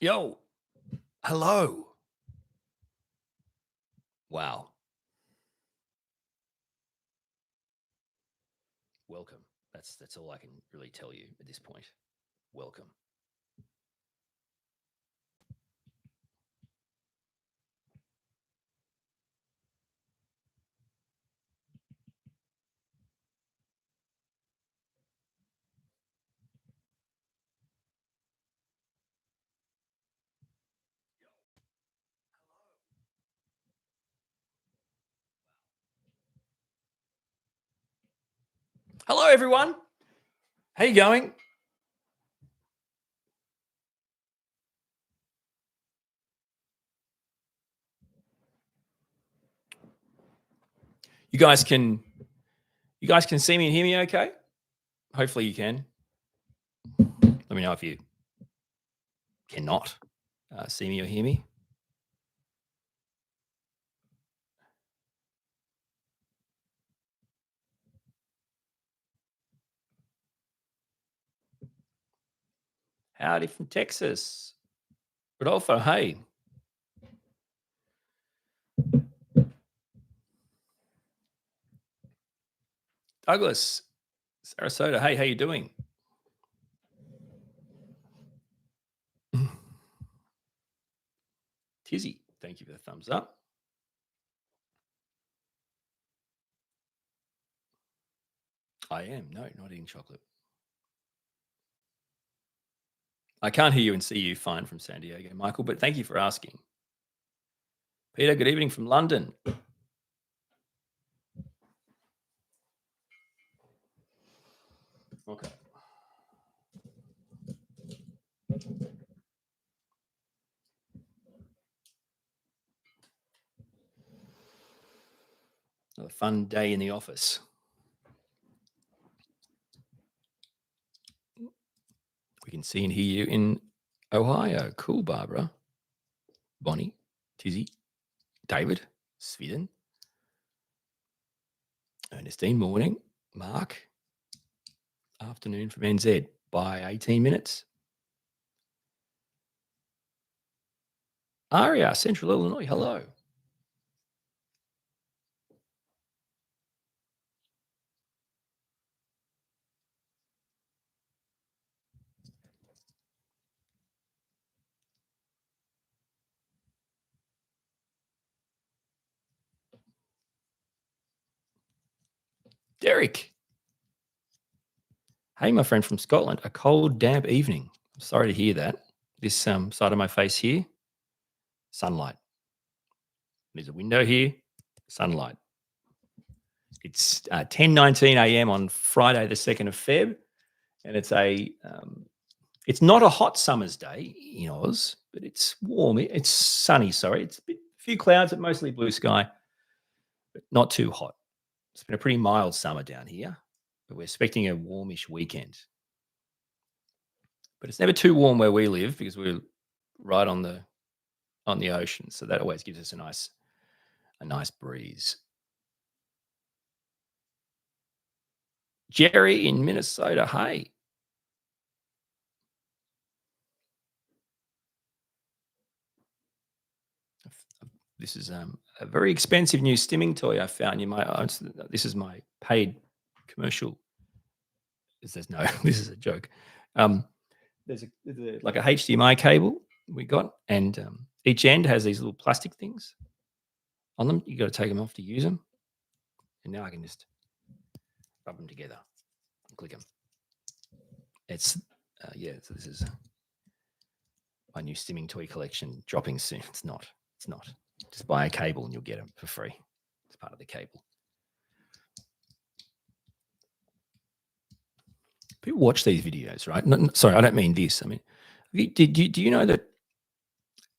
Yo, hello. Wow. Welcome. That's all I can really tell you at this point. Welcome. Hello, everyone. How you going? You guys can see me and hear me okay? Hopefully you can. Let me know if you cannot see me or hear me. Howdy from Texas. Rodolfo, hey. Douglas, Sarasota, hey, how you doing? Tizzy, thank you for the thumbs up. I am. No, not eating chocolate. I can't hear you and see you fine from San Diego, Michael, but thank you for asking. Peter, good evening from London. Okay. Another fun day in the office. We can see and hear you in Ohio. Cool, Barbara. Bonnie, Tizzy, David, Sweden, Ernestine, morning. Mark, afternoon from NZ by 18 minutes. Aria, Central Illinois, hello. Derek. Hey, my friend from Scotland. A cold, damp evening. I'm sorry to hear that. This side of my face here, sunlight. There's a window here, sunlight. It's 10:19 a.m. on Friday, the 2nd of Feb, and it's not a hot summer's day in Oz, but it's warm. It's sunny. Sorry, it's a few clouds, but mostly blue sky, but not too hot. It's been a pretty mild summer down here, but we're expecting a warmish weekend. But it's never too warm where we live because we're right on the ocean, so that always gives us a nice breeze. Jerry in Minnesota, hey. This is a very expensive new stimming toy I found. This is my paid commercial. There's no, this is a joke. There's like a HDMI cable we got, and each end has these little plastic things on them. You got to take them off to use them. And now I can just rub them together and click them. It's so this is my new stimming toy collection dropping soon. It's not. Just buy a cable and you'll get them for free. It's part of the cable. People watch these videos, right? No, sorry, I don't mean this. I mean, do you know that?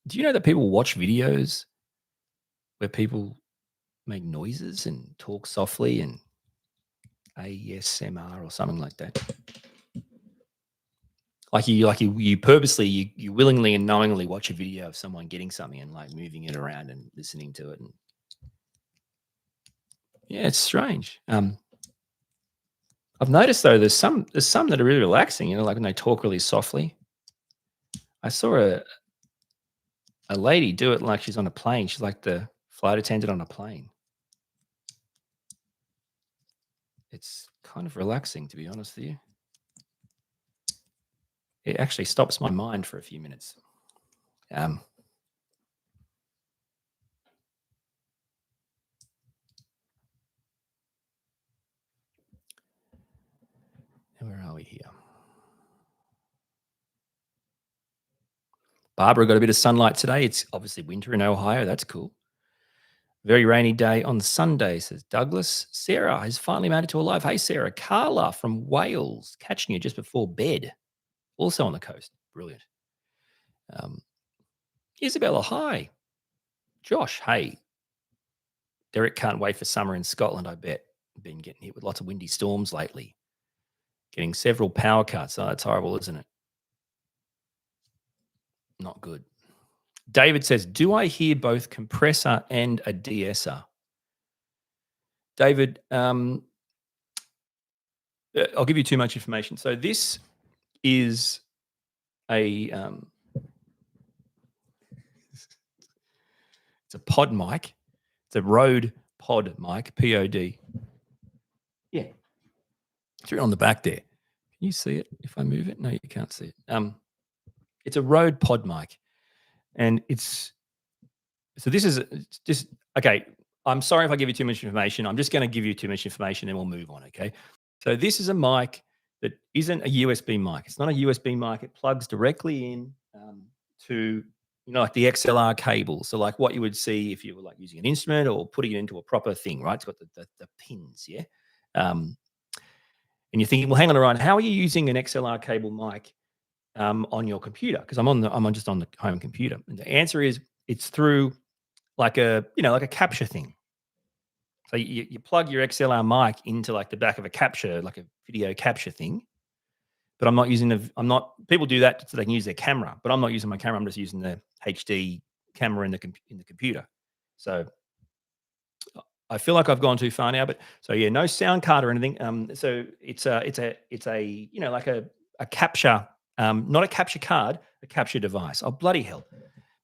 Do you know that people watch videos where people make noises and talk softly and ASMR or something like that? Like you purposely, you willingly and knowingly watch a video of someone getting something and like moving it around and listening to it. And yeah, it's strange. I've noticed though, there's some that are really relaxing. You know, like when they talk really softly. I saw a lady do it like she's on a plane. She's like the flight attendant on a plane. It's kind of relaxing, to be honest with you. It actually stops my mind for a few minutes. Where are we here? Barbara got a bit of sunlight today. It's obviously winter in Ohio. That's cool. Very rainy day on Sunday, says Douglas. Sarah has finally made it to a live. Hey, Sarah. Carla from Wales, catching you just before bed. Also on the coast. Brilliant. Isabella, hi. Josh, hey. Derek can't wait for summer in Scotland, I bet. Been getting hit with lots of windy storms lately. Getting several power cuts. Oh, that's horrible, isn't it? Not good. David says, do I hear both compressor and a de-esser? David, I'll give you too much information. So this is a it's a pod mic. It's a Rode pod mic, P-O-D. Yeah. It's right on the back there. Can you see it if I move it? No, you can't see it. It's a Rode pod mic. And this is just, okay, I'm sorry if I give you too much information. I'm just going to give you too much information and we'll move on, okay? So this is a mic that isn't a USB mic. It's not a USB mic. It plugs directly in to, like the XLR cable. So like what you would see if you were like using an instrument or putting it into a proper thing, right? It's got the pins, yeah? And you're thinking, well, hang on, Orion, how are you using an XLR cable mic on your computer? Because I'm just on the home computer. And the answer is it's through like a capture thing. So you plug your XLR mic into like the back of a capture, like a video capture thing. But I'm not using people do that so they can use their camera, but I'm not using my camera. I'm just using the HD camera in the computer. So I feel like I've gone too far now, but so yeah, no sound card or anything. So it's a like a capture, not a capture card, a capture device. Oh, bloody hell.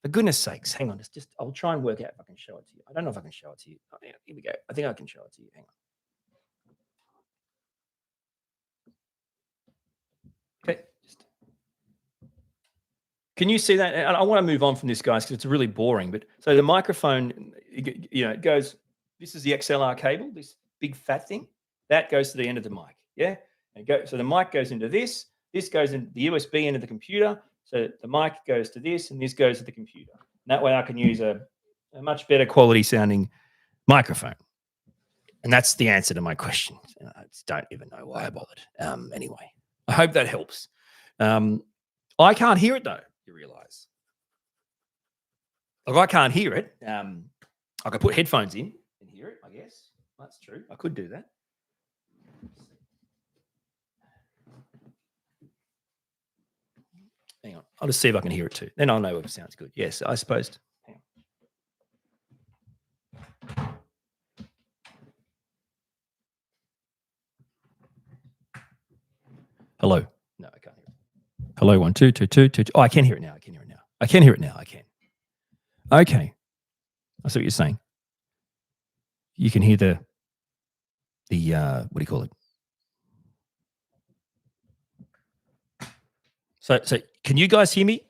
For goodness sakes, hang on. Just I'll try and work out if I can show it to you. I don't know if I can show it to you. Oh, yeah, here we go. I think I can show it to you. Hang on. Okay. Can you see that? And I want to move on from this, guys, because it's really boring. But so the microphone, it goes. This is the XLR cable. This big fat thing that goes to the end of the mic. Yeah. So the mic goes into this. This goes into the USB end of the computer. So the mic goes to this, and this goes to the computer. And that way, I can use a much better quality sounding microphone. And that's the answer to my question. I just don't even know why I bothered. Anyway, I hope that helps. I can't hear it though. You realize, like I can't hear it. I could put headphones in and hear it. I guess that's true. I could do that. Hang on. I'll just see if I can hear it too. Then I'll know if it sounds good. Yes, I suppose. Hang on. Hello. No, I can't hear it. Hello, 1, 2, 2, 2, 2. Oh, I can hear it now. I can hear it now. I can hear it now. I can. Okay. I see what you're saying. You can hear the what do you call it? So can you guys hear me?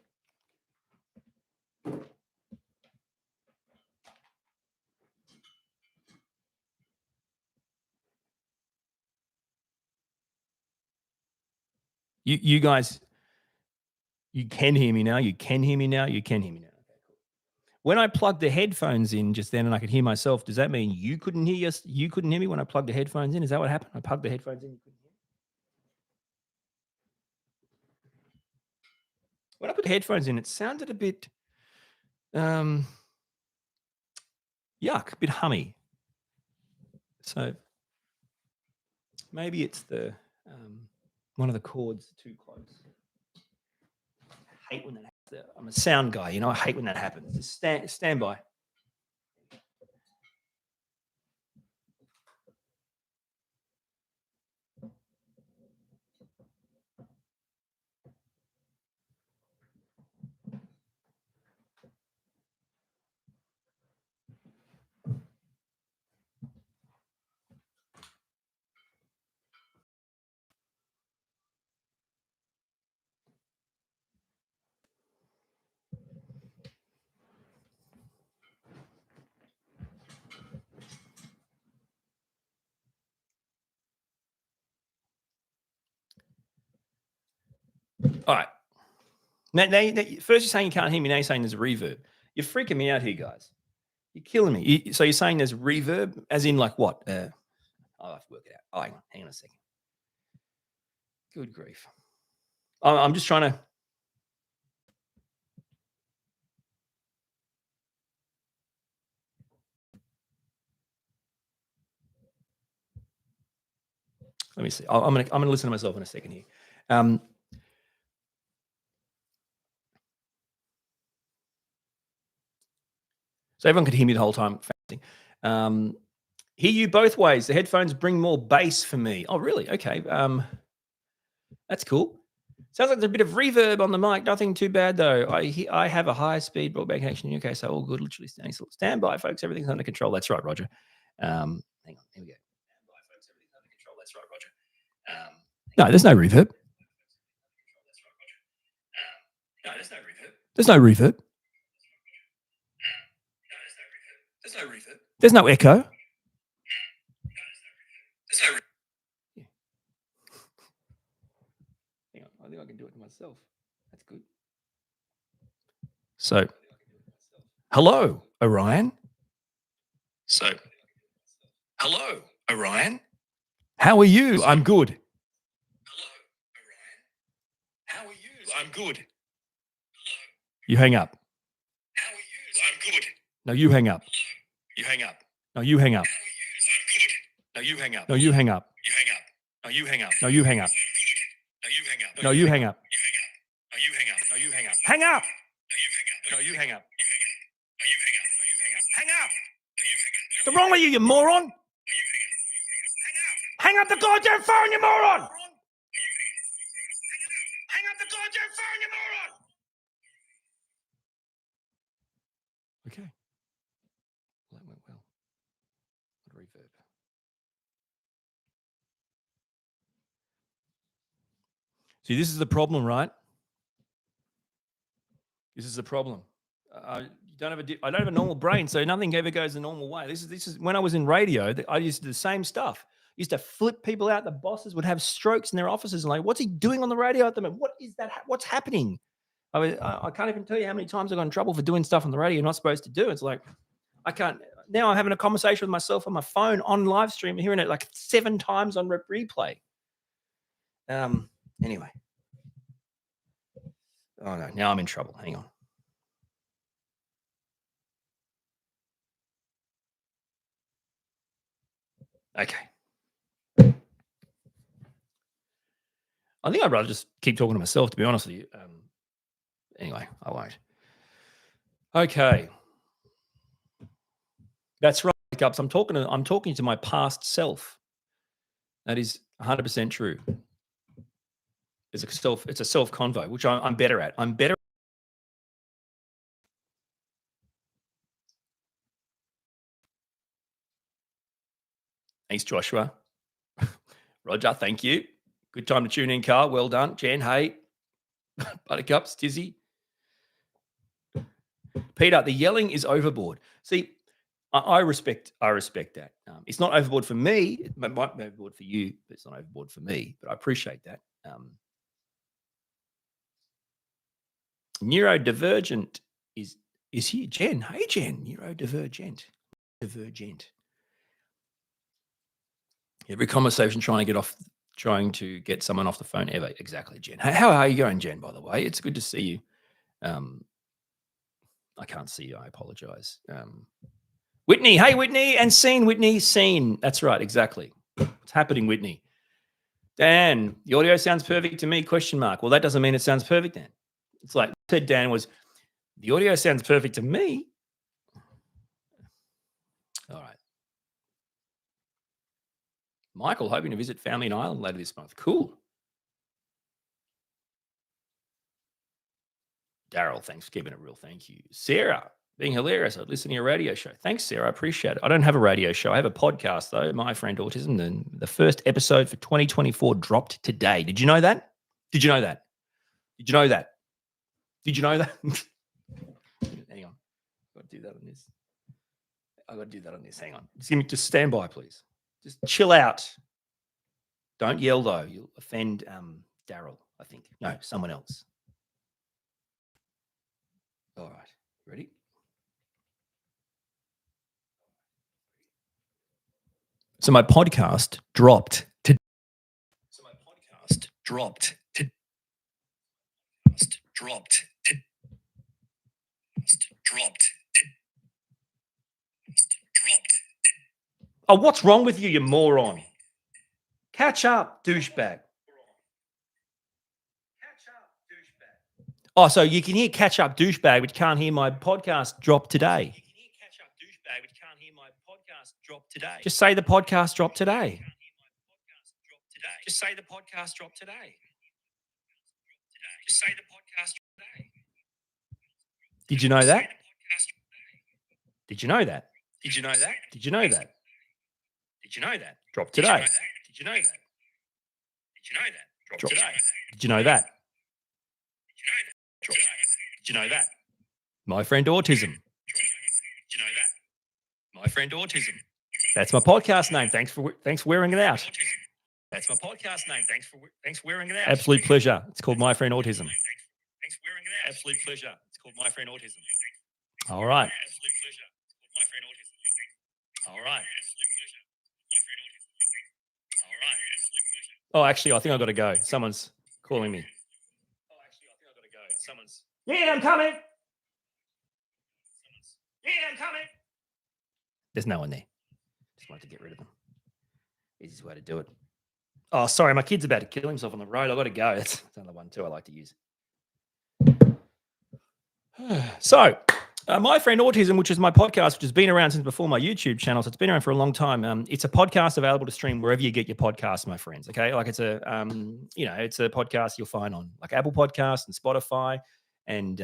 You guys, you can hear me now. You can hear me now. You can hear me now. Okay, cool. When I plugged the headphones in just then and I could hear myself, does that mean you couldn't hear us? You couldn't hear me when I plugged the headphones in? Is that what happened? I plugged the headphones in. You couldn't hear me? When I put the headphones in, it sounded a bit yuck, a bit hummy. So maybe it's the one of the cords too close. I hate when that happens. I'm a sound guy, I hate when that happens. Just stand by. All right. First you're saying you can't hear me. Now you're saying there's a reverb. You're freaking me out here, guys. You're killing me. So you're saying there's reverb, as in like what? I'll have to work it out. Oh, hang on a second. Good grief. I'm just trying to. Let me see. I'm gonna listen to myself in a second here. So everyone could hear me the whole time. Hear you both ways. The headphones bring more bass for me. Oh, really? Okay. That's cool. Sounds like there's a bit of reverb on the mic. Nothing too bad though. I have a high speed broadband connection in the UK, so all good. Literally standing still. Stand by, folks. Everything's under control. That's right, Roger. Hang on. Here we go. Stand by, folks. Everything's under control. That's right, Roger. No, there's no reverb. No, there's no reverb. There's no reverb. There's no reverb. There's no echo. There's no. Yeah. Hang on, I think I can do it myself. That's good. So, hello, Orion. So, hello, Orion. How are you? I'm good. Hello, Orion. How are you? I'm good. You hang up. How are you? I'm good. No, you hang up. You hang up. No, you hang up. No, you hang up. No, you hang up. You hang up. No, you hang up. No, you hang up. No, you hang up. No, you hang up. No, you hang up. No, you hang up. Hang up. No, you hang up. No, you hang up. No, you hang up. Hang up. What's wrong with you, you moron? Hang up the goddamn phone, you moron! Hang up the goddamn phone, you moron! Okay. Well, that went well. What reverb. See, this is the problem, right? This is the problem. I don't have a normal brain, so nothing ever goes the normal way. This is when I was in radio. I used to do the same stuff. I used to flip people out. The bosses would have strokes in their offices, and like, what's he doing on the radio at the moment? What is that? What's happening? I can't even tell you how many times I got in trouble for doing stuff on the radio you're not supposed to do. It's like I can't. Now I'm having a conversation with myself on my phone on live stream, hearing it like 7 times on replay. Anyway. Oh no! Now I'm in trouble. Hang on. Okay. I think I'd rather just keep talking to myself, to be honest with you. Anyway, I won't. Okay. That's right, Cups. I'm talking to my past self. That is 100% true. It's a self convo, which I'm better at. I'm better. Thanks, Joshua. Roger, thank you. Good time to tune in, Carl. Well done. Jen, hey. Buttercups, Tizzy. Peter, the yelling is overboard. See, I respect that. It's not overboard for me. It might be overboard for you, but it's not overboard for me. But I appreciate that. Neurodivergent is here. Jen, hey Jen, neurodivergent. Divergent. Every conversation trying to get someone off the phone ever. Exactly, Jen. How are you going, Jen, by the way? It's good to see you. I can't see you. I apologize. Whitney. Hey, Whitney. And Scene, Whitney. Scene. That's right. Exactly. What's happening, Whitney? Dan, the audio sounds perfect to me, ? Well, that doesn't mean it sounds perfect, Dan. It's like said Dan was, the audio sounds perfect to me. All right. Michael, hoping to visit family in Ireland later this month. Cool. Daryl, thanks for keeping it real. Thank you. Sarah, being hilarious. I'd listen to your radio show. Thanks, Sarah. I appreciate it. I don't have a radio show. I have a podcast, though. My Friend Autism. The first episode for 2024 dropped today. Did you know that? Did you know that? Did you know that? Did you know that? Hang on. I've got to do that on this. I've got to do that on this. Hang on. Just stand by, please. Just chill out. Don't yell, though. You'll offend Daryl. I think. No, someone else. All right. Ready? So my podcast dropped to. So my podcast dropped to. Dropped to. Dropped to. Dropped. Oh, what's wrong with you, you moron? Catch up, douchebag. Oh, so you can hear catch up, douchebag, but you can't hear my podcast drop today. You can hear catch up, douchebag, but you can't hear my podcast drop today. Just say the podcast dropped today. Just say the podcast dropped today. Just say the podcast dropped today. Did you know that? Did you know that? Did you know that? Did you know that? Did you know that? Drop today. Did you know that? Did you know that? Drop today. Did you know that? Did you know that? My friend Autism. Did you know that? My friend Autism. That's my podcast name. Thanks for wearing it out. That's my podcast name. Thanks for wearing it out. Absolute pleasure. It's called My Friend Autism. Thanks for wearing it out. Absolute pleasure. It's called My Friend Autism. All right. Absolute pleasure. It's called My Friend Autism. All right. Absolute pleasure. My Friend Autism. All right. Absolute pleasure. Oh, actually, I think I've got to go. Someone's calling me. Oh, actually, I think I've got to go. Someone's. Yeah, I'm coming. Yeah, I'm coming. There's no one there. Just wanted to get rid of them. Easiest way to do it. Oh, sorry, my kid's about to kill himself on the road. I've got to go. That's another one too I like to use. So, My Friend Autism, which is my podcast, which has been around since before my YouTube channel, so it's been around for a long time. It's a podcast available to stream wherever you get your podcasts, my friends. Okay, like it's a, it's a podcast you'll find on like Apple Podcasts and Spotify, and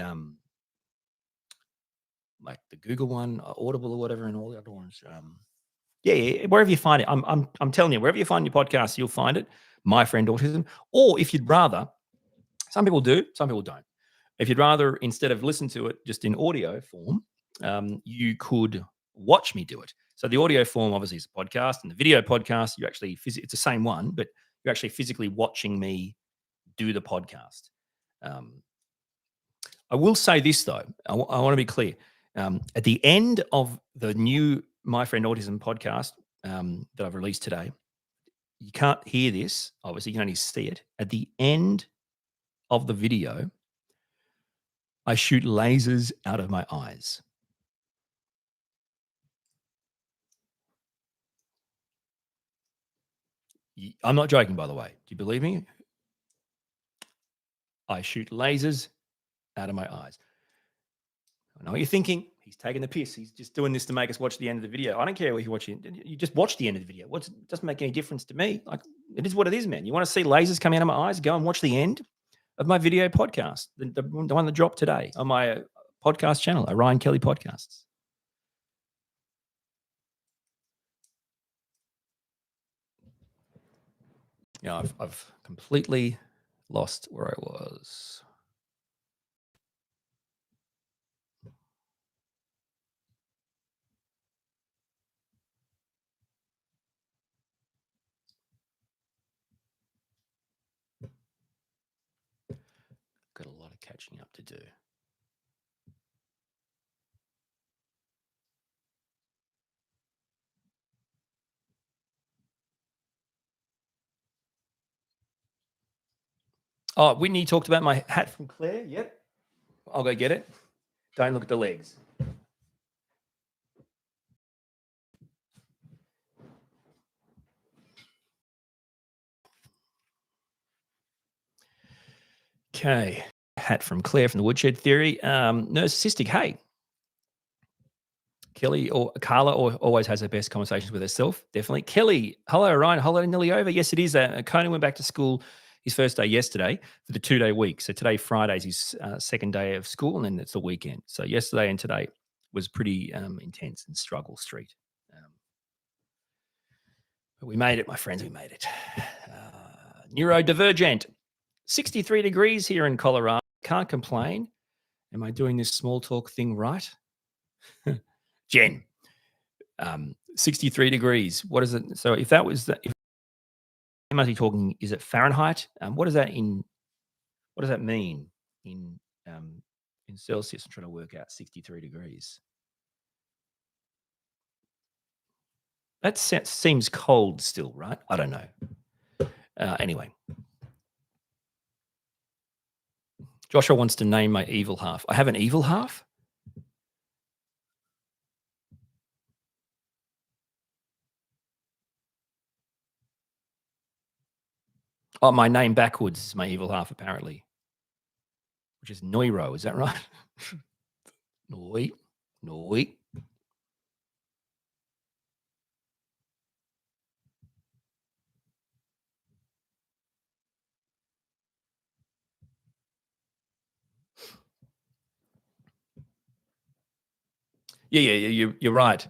like the Google one, Audible or whatever, and all the other ones. Yeah, wherever you find it, I'm telling you, wherever you find your podcast, you'll find it. My Friend Autism, or if you'd rather, some people do, some people don't. If you'd rather, instead of listen to it just in audio form, you could watch me do it. So the audio form obviously is a podcast, and the video podcast, you actually it's the same one, but you're actually physically watching me do the podcast. I will say this though, I want to be clear. At the end of the new My Friend Autism podcast that I've released today, you can't hear this, obviously, you can only see it. At the end of the video, I shoot lasers out of my eyes. I'm not joking, by the way. Do you believe me? I shoot lasers out of my eyes. I know what you're thinking. He's taking the piss. He's just doing this to make us watch the end of the video. I don't care what you're watching. You just watch the end of the video. It doesn't make any difference to me. Like, it is what it is, man. You want to see lasers coming out of my eyes? Go and watch the end of my video podcast, the one that dropped today on my podcast channel, Orion Kelly Podcasts. Yeah, I've completely lost where I was. Got a lot of catching up to do. Oh, Whitney talked about my hat from Claire. Yep. I'll go get it. Don't look at the legs. Okay. Hat from Claire from the Woodshed Theory. Narcissistic. Hey. Kelly or Carla always has her best conversations with herself. Definitely. Kelly, hello, Ryan. Holiday nearly over. Yes, it is. Conan went back to school his first day yesterday for the 2-day week. So today, Friday's his second day of school, and then it's the weekend. So yesterday and today was pretty intense and struggle street. But we made it, my friends. We made it. Neurodivergent. 63 degrees here in Colorado. Can't complain. Am I doing this small talk thing right? Jen, 63 degrees. What is it? So if that was if I must be talking, is it Fahrenheit? What is that in What does that mean in Celsius? I'm trying to work out 63 degrees. That seems cold still, right? I don't know. Anyway. Joshua wants to name my evil half. I have an evil half? Oh, my name backwards is my evil half, apparently, which is Noiro. Is that right? Noi. Yeah, you're right.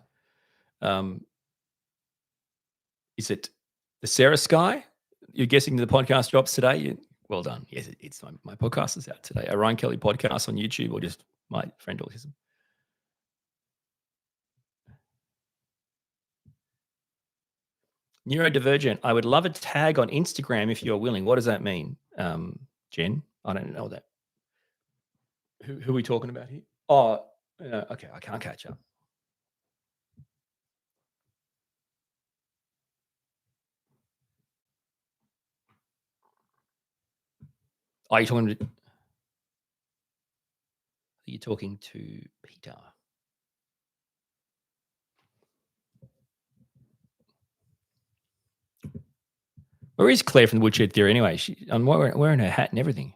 Is it the Sarah Sky? You're guessing the podcast drops today? Well done. Yes, it's my podcast is out today. Orion Kelly podcast on YouTube, or just my friend Autism. Neurodivergent. I would love a tag on Instagram if you're willing. What does that mean, Jen? I don't know that. Who are we talking about here? Oh, okay. I can't catch up. Are you talking to? Are you talking to Peter? Where is Claire from the Woodshed Theory anyway? I'm wearing her hat and everything.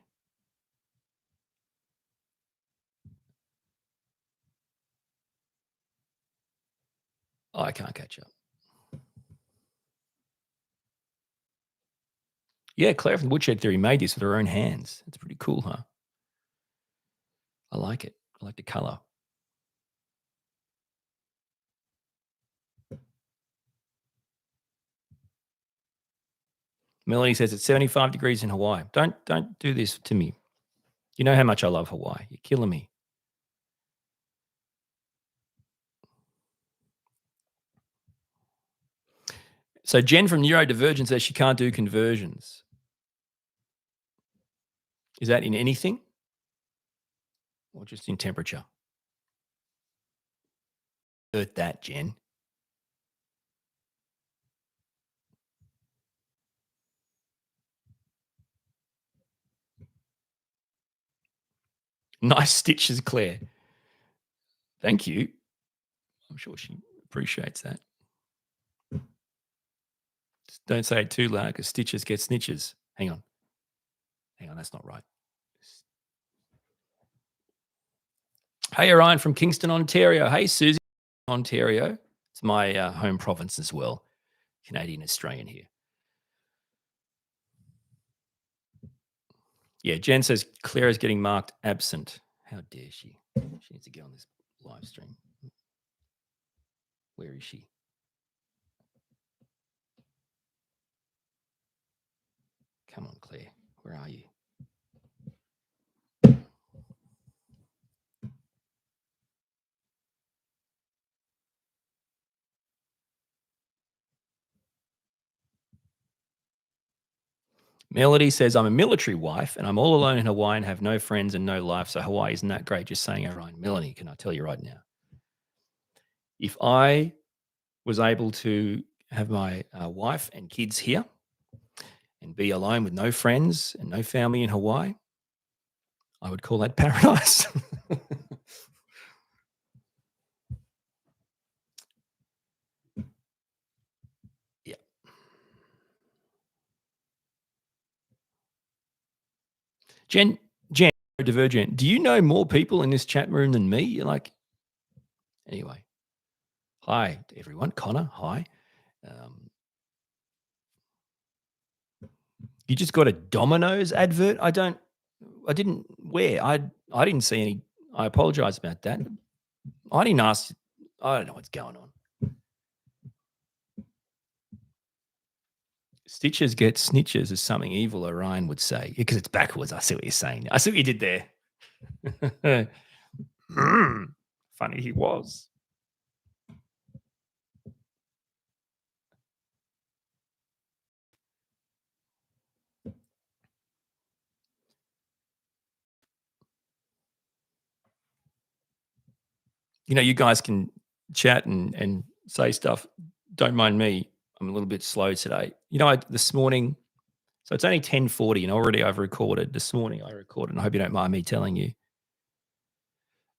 Oh, I can't catch up. Yeah, Claire from the Woodshed Theory made this with her own hands. It's pretty cool, huh? I like it. I like the color. Melanie says it's 75 degrees in Hawaii. Don't do this to me. You know how much I love Hawaii. You're killing me. So Jen from Neurodivergent says she can't do conversions. Is that in anything or just in temperature? Hurt that, Jen. Nice stitches, Claire. Thank you. I'm sure she appreciates that. Just don't say it too loud because stitches get snitches. Hang on, that's not right. Hey, Orion from Kingston, Ontario. Hey, Susie, Ontario. It's my home province as well. Canadian Australian here. Yeah, Jen says Claire is getting marked absent. How dare she? She needs to get on this live stream. Where is she? Come on, Claire. Where are you? Melody says, I'm a military wife and I'm all alone in Hawaii and have no friends and no life. So Hawaii isn't that great. Just saying, Orion. Melanie, can I tell you right now? If I was able to have my wife and kids here and be alone with no friends and no family in Hawaii, I would call that paradise. Yeah. Jen, Divergent, do you know more people in this chat room than me? You're like, anyway. Hi to everyone. Connor, hi. You just got a Domino's advert? I didn't where? I didn't see any. I apologize about that. I didn't ask. I don't know what's going on. Stitches get snitches is something evil Orion would say. Because it's backwards. I see what you're saying. I see what you did there. Funny he was. You guys can chat and say stuff. Don't mind me. I'm a little bit slow today. This morning, so it's only 10:40 and already I've recorded. This morning I recorded, and I hope you don't mind me telling you.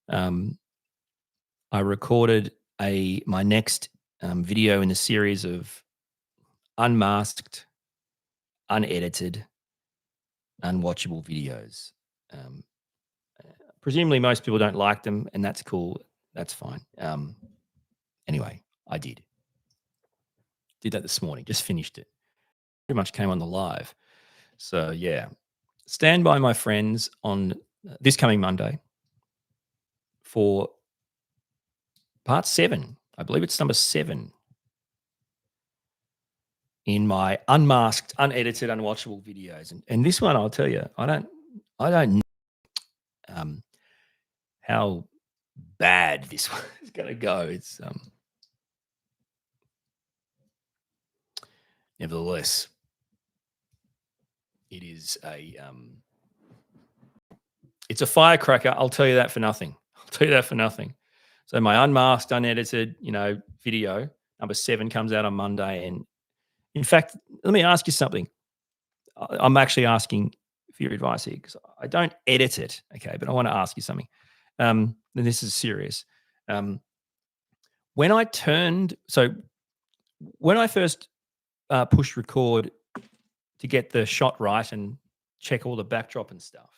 Um, I recorded my next video in the series of unmasked, unedited, unwatchable videos. Um, Presumably, most people don't like them, and that's cool. That's fine. Anyway, I did that this morning. Just finished it. Pretty much came on the live. So yeah, stand by, my friends, on this coming Monday for part 7. I believe it's number 7 in my unmasked, unedited, unwatchable videos. And this one, I'll tell you, I don't know how bad this one is going to go. It's nevertheless, it is it's a firecracker. I'll tell you that for nothing. I'll tell you that for nothing. So my unmasked, unedited, video number 7 comes out on Monday. And in fact, let me ask you something. I'm actually asking for your advice here because I don't edit it, okay? But I want to ask you something. And this is serious. When I first pushed record to get the shot right and check all the backdrop and stuff,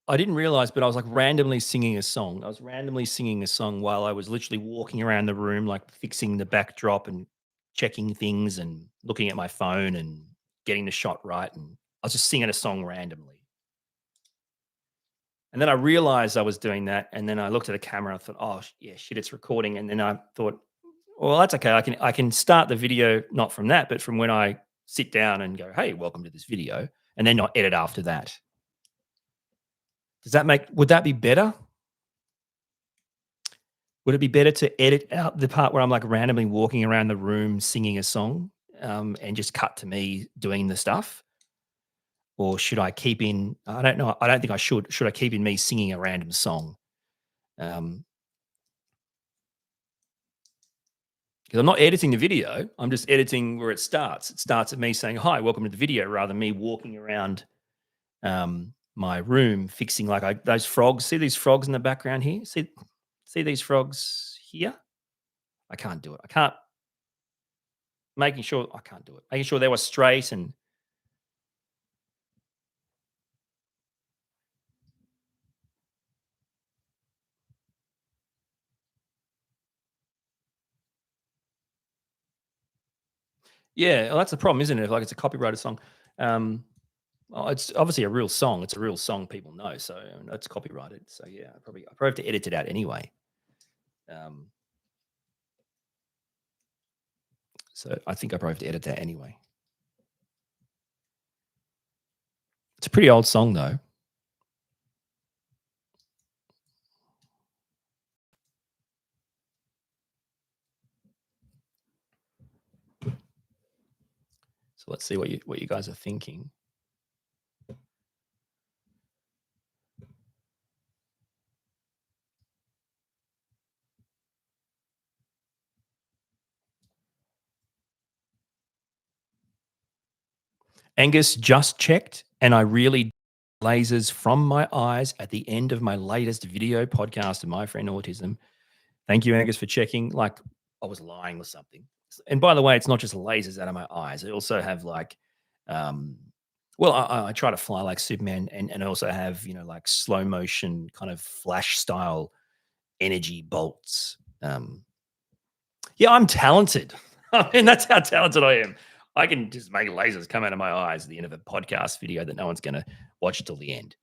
I didn't realize, but I was like randomly singing a song. I was randomly singing a song while I was literally walking around the room, like fixing the backdrop and checking things and looking at my phone and getting the shot right. And I was just singing a song randomly. And then I realized I was doing that. And then I looked at the camera and I thought, oh, yeah, shit, it's recording. And then I thought, well, that's okay. I can start the video not from that, but from when I sit down and go, hey, welcome to this video, and then not edit after that. Would that be better? Would it be better to edit out the part where I'm like randomly walking around the room singing a song, and just cut to me doing the stuff? Or should I keep in, I don't know. I don't think I should. Should I keep in me singing a random song? Because I'm not editing the video. I'm just editing where it starts. It starts at me saying, hi, welcome to the video, rather than me walking around my room fixing those frogs. See these frogs in the background here? See these frogs here? I can't do it. I can't Making sure I can't do it. Making sure they were straight and yeah, well, that's the problem, isn't it? Like it's a copyrighted song. It's obviously a real song. It's a real song people know, so it's copyrighted. So yeah, I probably have to edit it out anyway. So I think I probably have to edit that anyway. It's a pretty old song though. So let's see what you guys are thinking. Angus just checked, and I really lasers from my eyes at the end of my latest video podcast of My Friend Autism. Thank you, Angus, for checking. Like I was lying or something. And by the way, it's not just lasers out of my eyes. I also have I try to fly like Superman, and also have like slow motion kind of flash style energy bolts. Yeah, I'm talented. I mean, that's how talented I am. I can just make lasers come out of my eyes at the end of a podcast video that no one's going to watch till the end.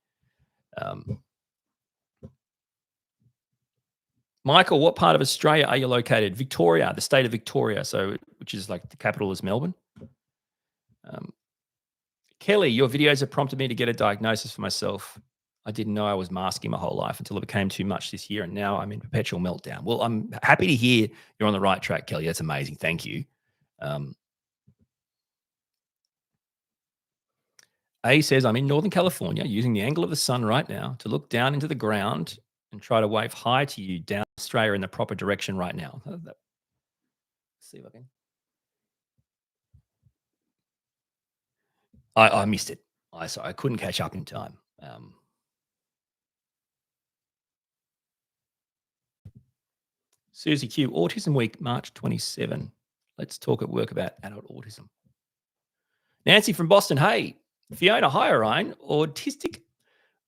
Michael, what part of Australia are you located? Victoria, the state of Victoria, which is like the capital is Melbourne. Kelly, your videos have prompted me to get a diagnosis for myself. I didn't know I was masking my whole life until it became too much this year, and now I'm in perpetual meltdown. Well, I'm happy to hear you're on the right track, Kelly. That's amazing. Thank you. A says, I'm in Northern California using the angle of the sun right now to look down into the ground and try to wave hi to you down Australia in the proper direction right now. See if I can. I missed it. I couldn't catch up in time. Susie Q, Autism Week, March 27. Let's talk at work about adult autism. Nancy from Boston, hey. Fiona, hi, Orion. Autistic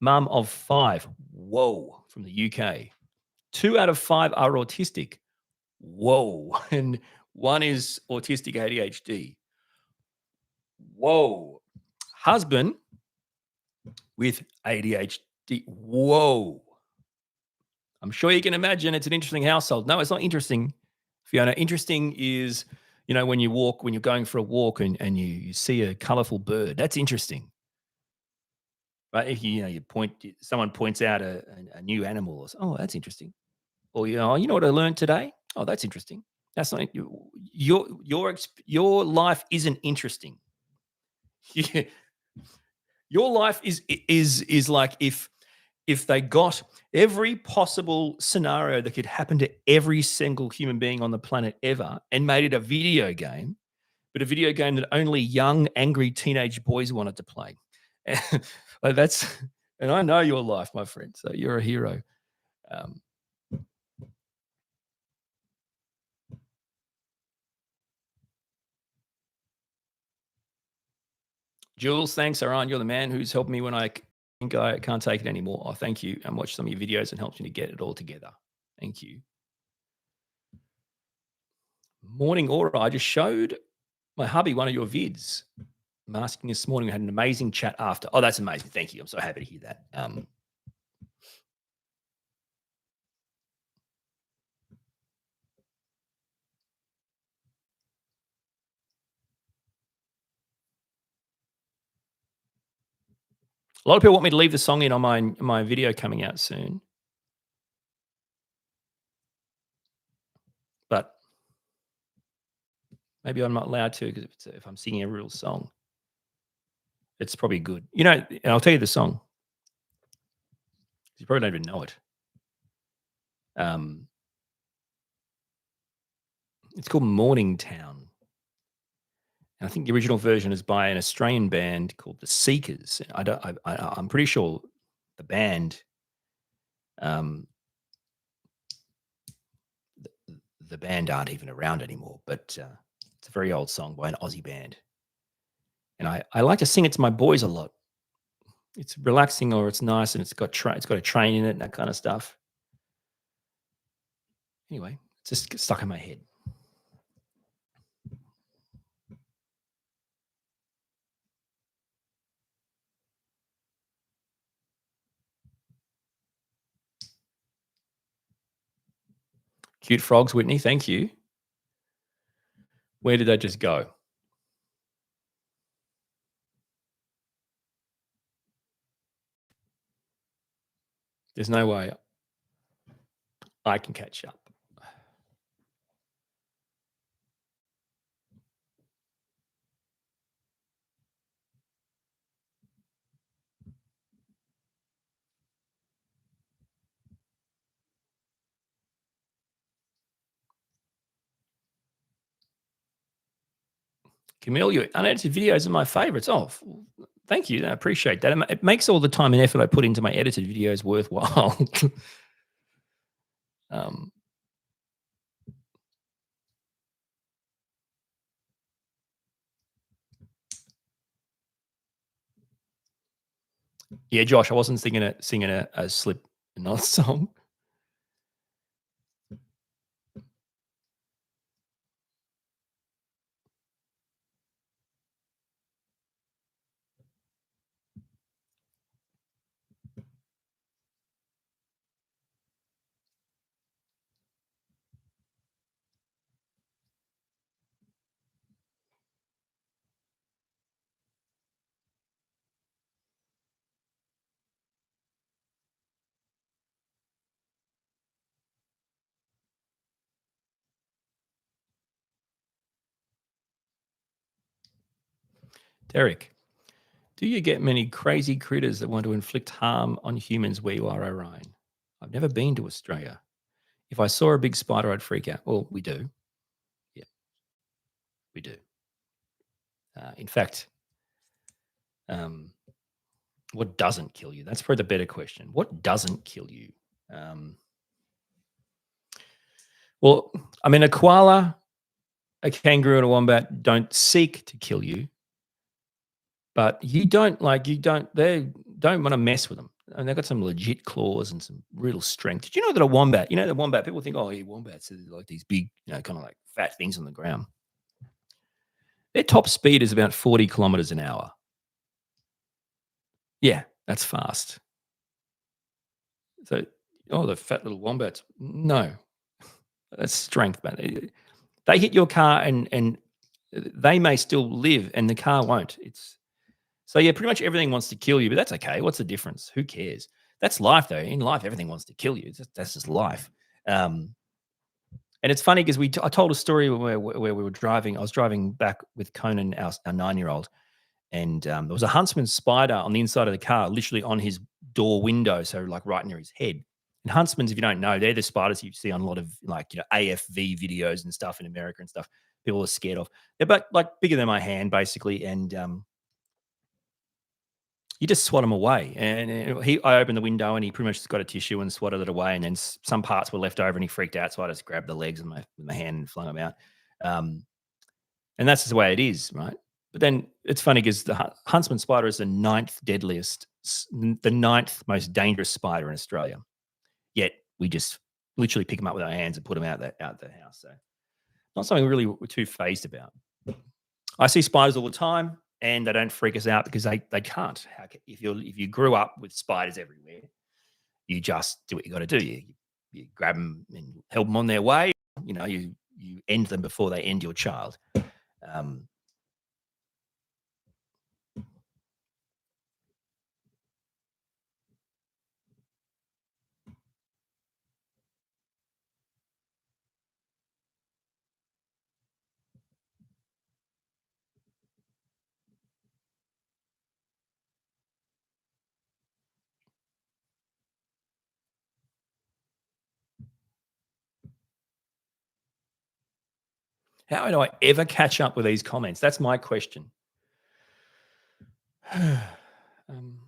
mum of 5. Whoa, from the UK. 2 out of 5 are autistic. Whoa. And 1 is autistic ADHD. Whoa. Husband with ADHD. Whoa. I'm sure you can imagine it's an interesting household. No, it's not interesting, Fiona. Interesting is, when you're going for a walk and you see a colorful bird. That's interesting. Right? If someone points out a new animal, or oh, that's interesting. Or you know what I learned today? Oh, that's interesting. That's not your life isn't interesting. Your life is like if they got every possible scenario that could happen to every single human being on the planet ever and made it a video game, but a video game that only young, angry teenage boys wanted to play. And and I know your life, my friend. So you're a hero. Jules, thanks, Aaron. You're the man who's helped me when I think I can't take it anymore. Oh, thank you. And watch some of your videos and helps me to get it all together. Thank you. Morning Aura. I just showed my hubby one of your vids. Masking this morning. We had an amazing chat after. Oh, that's amazing. Thank you. I'm so happy to hear that. A lot of people want me to leave the song in on my video coming out soon. But maybe I'm not allowed to because if I'm singing a real song, it's probably good. And I'll tell you the song. You probably don't even know it. It's called Morning Town. And I think the original version is by an Australian band called the Seekers. I'm pretty sure the band, the band aren't even around anymore. But it's a very old song by an Aussie band, and I like to sing it to my boys a lot. It's relaxing, or it's nice, and it's got a train in it and that kind of stuff. Anyway, it's just stuck in my head. Cute frogs, Whitney. Thank you. Where did they just go? There's no way I can catch up. Camille, your unedited videos are my favorites. Oh, thank you. I appreciate that. It makes all the time and effort I put into my edited videos worthwhile. Yeah, Josh, I wasn't singing a Slipknot song. Derek, do you get many crazy critters that want to inflict harm on humans where you are, Orion? I've never been to Australia. If I saw a big spider, I'd freak out. Well, we do. Yeah, we do. In fact, um, what doesn't kill you? That's probably the better question. What doesn't kill you? Um, well, I mean, a koala, a kangaroo, and a wombat don't seek to kill you, but they don't want to mess with them. And they've got some legit claws and some real strength. Did you know that a wombat, the wombat, people think, oh, yeah, wombats are like these big, kind of like fat things on the ground. Their top speed is about 40 kilometers an hour. Yeah, that's fast. So, oh, the fat little wombats. No, that's strength, man. They hit your car and they may still live and the car won't. So yeah, pretty much everything wants to kill you, but that's okay. What's the difference? Who cares? That's life though. In life, everything wants to kill you. That's just life. Um, and it's funny because I told a story where we were driving. I was driving back with Conan, our 9-year-old, and there was a huntsman spider on the inside of the car, literally on his door window, so like right near his head. And huntsmans, if you don't know, they're the spiders you see on a lot of AFV videos and stuff in America and stuff. People are scared of. They're about like bigger than my hand, basically, and you just swat them away. And I opened the window and he pretty much just got a tissue and swatted it away. And then some parts were left over and he freaked out, so I just grabbed the legs with my hand and flung them out. And that's just the way it is, right? But then it's funny because the huntsman spider is the ninth most dangerous spider in Australia. Yet we just literally pick them up with our hands and put them out the house. So not something really we're too phased about. I see spiders all the time, and they don't freak us out because they can't. If you grew up with spiders everywhere, you just do what you got to do. You grab them and help them on their way. You end them before they end your child. How do I ever catch up with these comments? That's my question. um,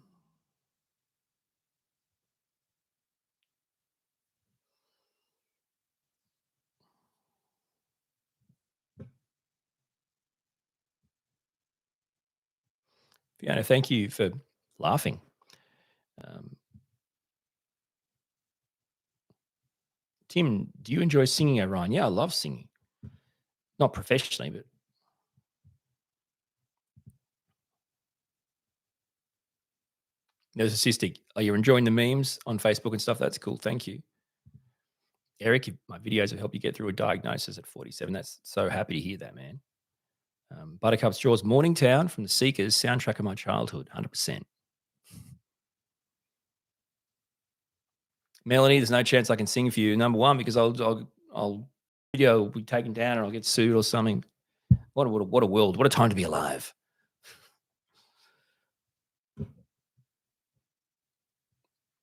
Fiona, thank you for laughing. Tim, do you enjoy singing, Orion? Yeah, I love singing. Not professionally, but there's Autistic. Are you enjoying the memes on Facebook and stuff? That's cool. Thank you. Eric, my videos have helped you get through a diagnosis at 47. That's so happy to hear that, man. Buttercup's Jaws, Morningtown from the Seekers, soundtrack of my childhood, 100%. Melanie, there's no chance I can sing for you. Number one, because I'll video will be taken down and I'll get sued or something. What a world! What a time to be alive.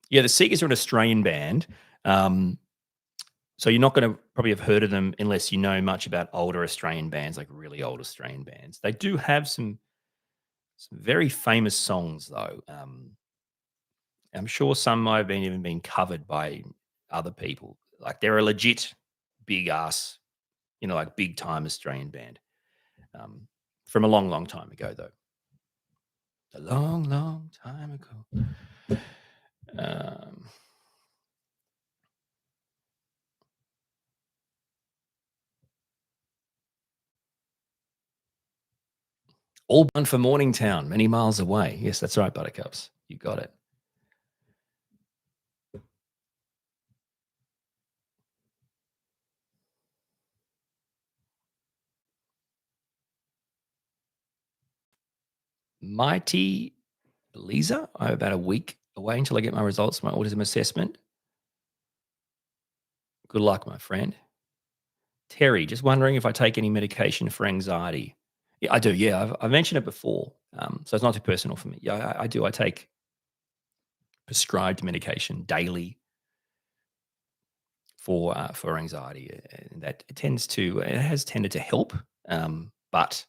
Yeah, the Seekers are an Australian band. So you're not going to probably have heard of them unless you know much about older Australian bands, like really old Australian bands. They do have some very famous songs, though. I'm sure some might have even been covered by other people. Like they're a legit big ass, like big time Australian band from a long, long time ago, though. A long, long time ago. All done for Morningtown, many miles away. Yes, that's right, Buttercups. You got it. Mighty Lisa, I'm about a week away until I get my results, my autism assessment. Good luck, my friend. Terry, just wondering if I take any medication for anxiety. Yeah, I do. Yeah, I've mentioned it before. So it's not too personal for me. Yeah, I do. I take prescribed medication daily. for anxiety, and that it has tended to help, but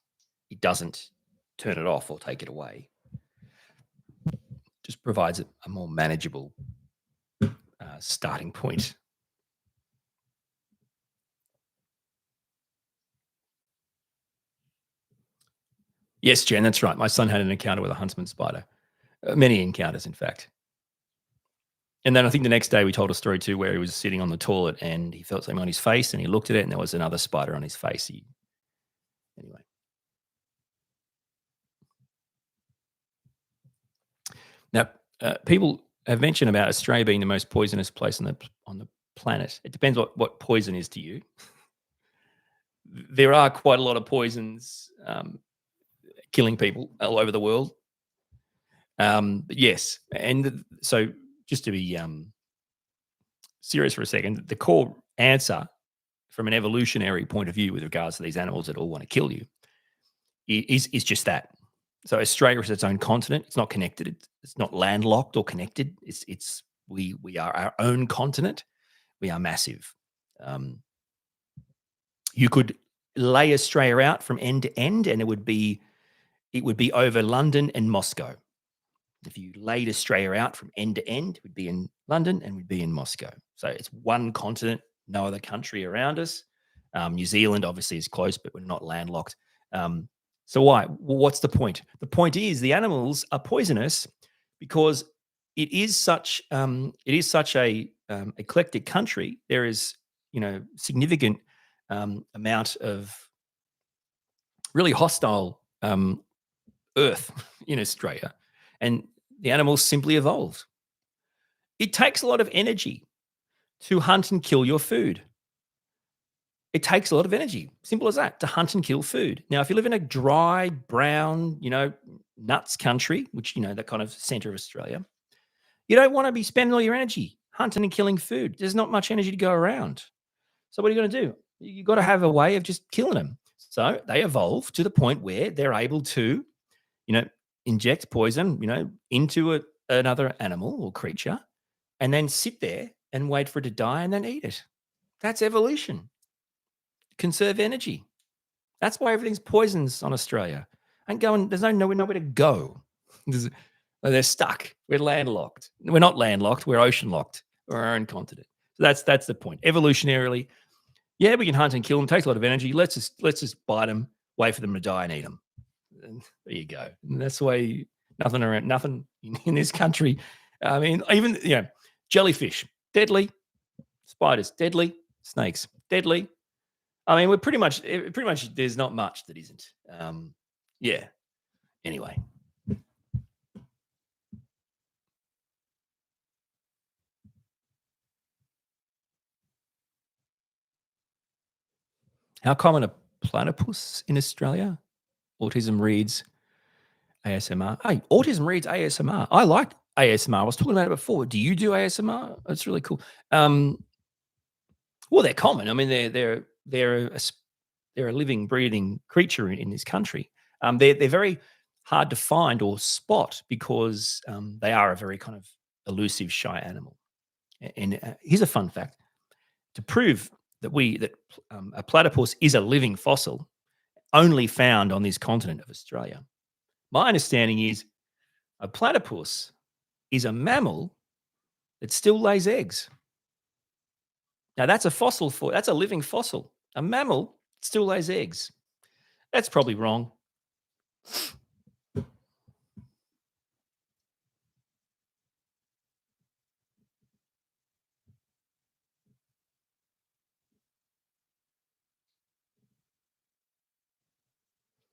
it doesn't turn it off or take it away. Just provides a more manageable starting point. Yes, Jen, that's right. My son had an encounter with a huntsman spider. Many encounters, in fact. And then I think the next day we told a story too where he was sitting on the toilet and he felt something on his face and he looked at it and there was another spider on his face. Anyway. Now, people have mentioned about Australia being the most poisonous place on the planet. It depends what poison is to you. There are quite a lot of poisons killing people all over the world. But yes, and so just to be serious for a second, the core answer from an evolutionary point of view with regards to these animals that all want to kill you is just that. So Australia is its own continent. It's not connected. It's not landlocked or connected. We are our own continent. We are massive. You could lay Australia out from end to end, and it would be over London and Moscow. If you laid Australia out from end to end, it would be in London and would be in Moscow. So it's one continent, no other country around us. New Zealand obviously is close, but we're not landlocked. So why? Well, what's the point? The point is the animals are poisonous because it is such a eclectic country. There is significant amount of really hostile earth in Australia, and the animals simply evolved. It takes a lot of energy to hunt and kill your food. It takes a lot of energy, simple as that, to hunt and kill food. Now, if you live in a dry, brown, nuts country, which, that kind of center of Australia, you don't want to be spending all your energy hunting and killing food. There's not much energy to go around. So what are you going to do? You've got to have a way of just killing them. So they evolve to the point where they're able to, inject poison, into another animal or creature and then sit there and wait for it to die and then eat it. That's evolution. Conserve energy. That's why everything's poisons on Australia. There's nowhere to go. They're stuck. We're landlocked. We're not landlocked. We're ocean locked. We're our own continent. So that's the point. Evolutionarily, yeah, we can hunt and kill them. It takes a lot of energy. Let's just bite them, wait for them to die, and eat them. And there you go. And that's the way. Nothing in this country. I mean, even jellyfish deadly, spiders deadly, snakes deadly. I mean, we're pretty much. There's not much that isn't. Yeah. Anyway. How common are platypus in Australia? Autism reads ASMR. Hey, autism reads ASMR. I like ASMR. I was talking about it before. Do you do ASMR? That's really cool. Well, they're common. I mean, they're a living, breathing creature in this country. They're very hard to find or spot because they are a very kind of elusive, shy animal. And here's a fun fact: to prove that a platypus is a living fossil, only found on this continent of Australia. My understanding is a platypus is a mammal that still lays eggs. Now that's a living fossil. A mammal still lays eggs. That's probably wrong.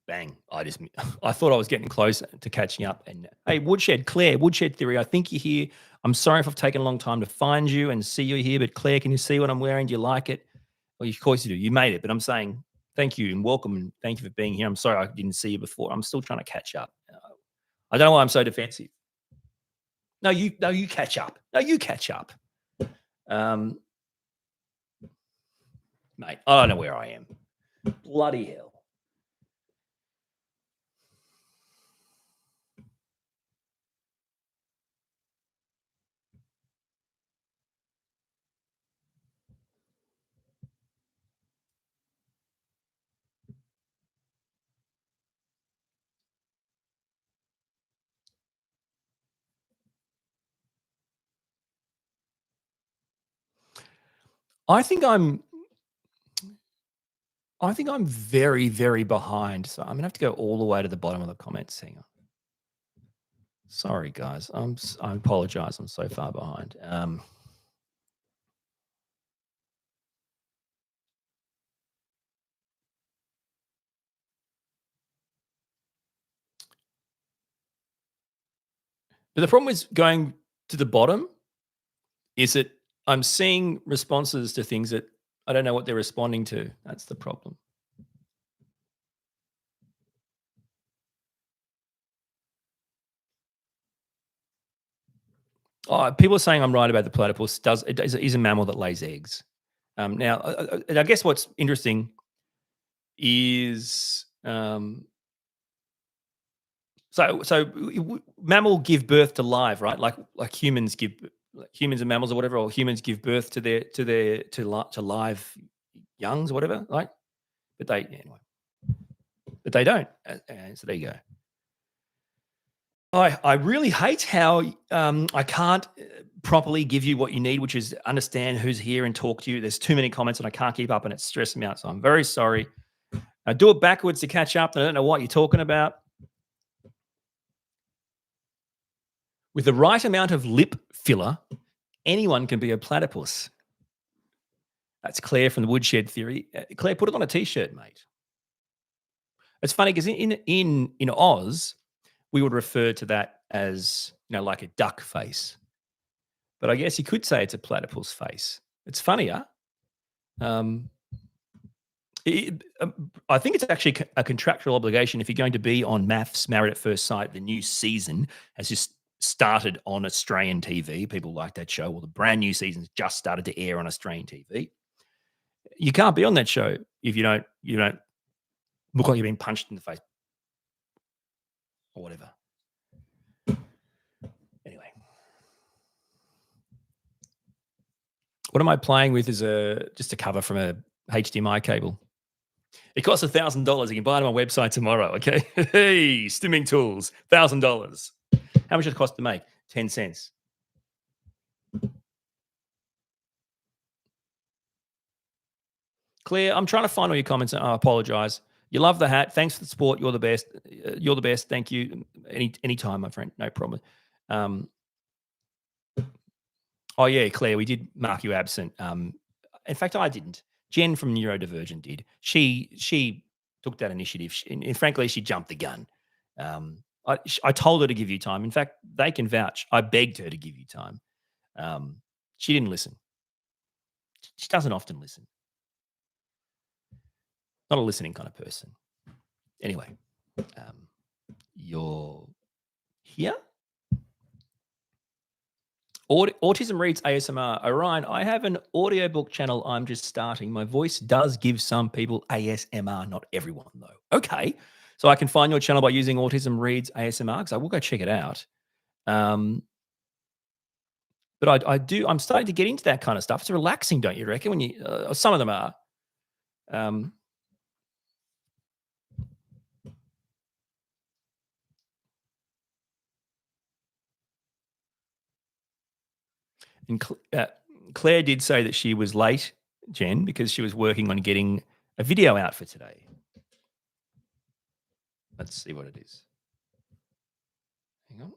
Bang. I thought I was getting close to catching up. And hey, Claire, Woodshed Theory, I think you're here. I'm sorry if I've taken a long time to find you and see you here, but Claire, can you see what I'm wearing? Do you like it? Well, of course you do. You made it, but I'm saying thank you and welcome and thank you for being here. I'm sorry I didn't see you before. I'm still trying to catch up. I don't know why I'm so defensive. No, you catch up. No, you catch up. Mate, I don't know where I am. Bloody hell. I think I'm I think I'm very, very behind. So I'm gonna have to go all the way to the bottom of the comments. Hang on. Sorry, guys. I apologize. I'm so far behind. But the problem is going to the bottom is that I'm seeing responses to things that I don't know what they're responding to. That's the problem. Oh, people are saying I'm right about the platypus. Is a mammal that lays eggs. Now, I guess what's interesting is mammal give birth to live, right? Like humans give like humans and mammals or whatever, or humans give birth to to live youngs or whatever, right? But they anyway, but they don't. And so there you go. I really hate how I can't properly give you what you need, which is understand who's here and talk to you. There's too many comments and I can't keep up, and it's stressing me out. So I'm very sorry. I do it backwards to catch up. And I don't know what you're talking about. With the right amount of lip filler, anyone can be a platypus. That's Claire from the Woodshed Theory. Claire, put it on a t-shirt, mate. It's funny because in Oz, we would refer to that as like a duck face. But I guess you could say it's a platypus face. It's funnier. Um, I think it's actually a contractual obligation if you're going to be on Maths Married at First Sight. The new season has just started on Australian TV. People like that show. Well, the brand new season's just started to air on Australian TV. You can't be on that show if you don't look like you've been punched in the face or whatever. Anyway, what am I playing with? Is just a cover from a HDMI cable. It costs $1,000. You can buy it on my website tomorrow. Okay, hey, stimming tools, $1,000. How much does it cost to make? 10 cents. Claire, I'm trying to find all your comments. And I apologize. You love the hat. Thanks for the support. You're the best. You're the best. Thank you. Anytime, my friend. No problem. Oh yeah, Claire, we did mark you absent. In fact, I didn't. Jen from Neurodivergent did. She took that initiative, and frankly, she jumped the gun. I told her to give you time. In fact, they can vouch. I begged her to give you time. She didn't listen. She doesn't often listen. Not a listening kind of person. Anyway, you're here. Autism Reads ASMR. Orion, I have an audiobook channel I'm just starting. My voice does give some people ASMR, not everyone, though. Okay. So I can find your channel by using Autism Reads ASMR because I will go check it out. But I'm starting to get into that kind of stuff. It's relaxing, don't you reckon? When you, some of them are. And Claire did say that she was late, Jen, because she was working on getting a video out for today. Let's see what it is. Hang on.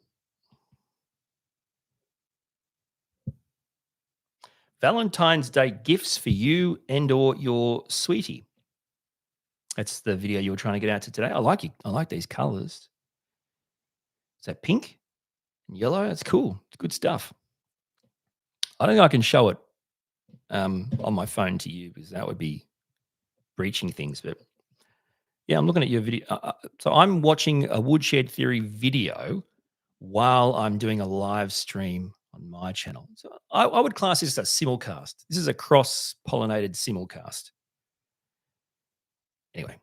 Valentine's Day gifts for you and or your sweetie. That's the video you were trying to get out to today. I like it. I like these colors. Is that pink and yellow? That's cool. It's good stuff. I don't think I can show it on my phone to you because that would be breaching things. But yeah, I'm looking at your video. So I'm watching a Woodshed Theory video while I'm doing a live stream on my channel. So I would class this as a simulcast. This is a cross-pollinated simulcast. Anyway.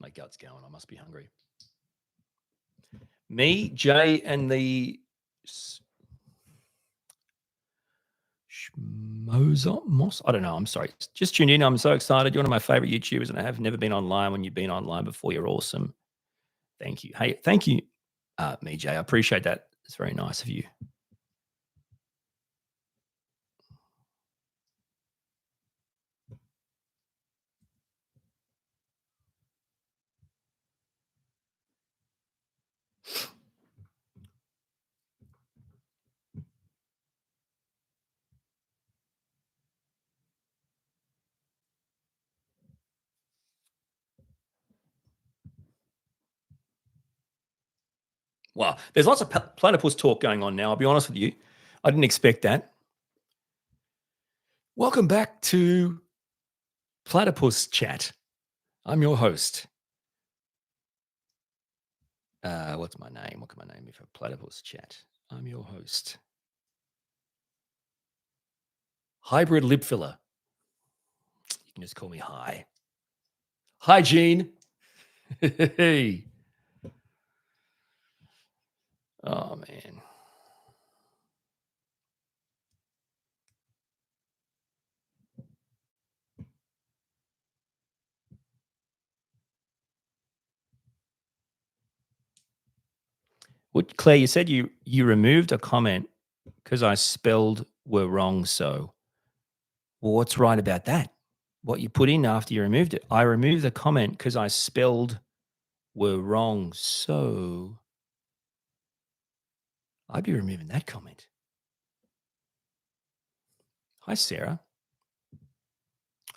My gut's going. I must be hungry. Me, Jay, and the Moss. I don't know. I'm sorry. Just tuned in. I'm so excited. You're one of my favorite YouTubers, and I have never been online when you've been online before. You're awesome. Thank you. Hey, thank you, me, Jay. I appreciate that. It's very nice of you. Wow. There's lots of platypus talk going on now. I'll be honest with you. I didn't expect that. Welcome back to Platypus Chat. I'm your host. What's my name? What can my name be for Platypus Chat? I'm your host. Hybrid lip filler. You can just call me Hi. Hi, Gene. Hey. Oh, man. What, Claire, you said you removed a comment because I spelled were wrong. So, well, what's right about that? What you put in after you removed it? I removed the comment because I spelled were wrong. So, I'd be removing that comment. Hi, Sarah.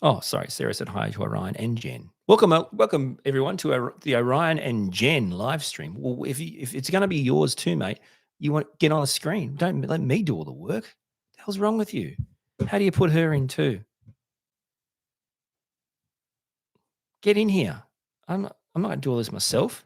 Oh, sorry. Sarah said hi to Orion and Jen. Welcome everyone to the Orion and Jen live stream. Well, if it's going to be yours too, mate, you want to get on the screen. Don't let me do all the work. What the hell's wrong with you? How do you put her in too? Get in here. I'm not going to do all this myself.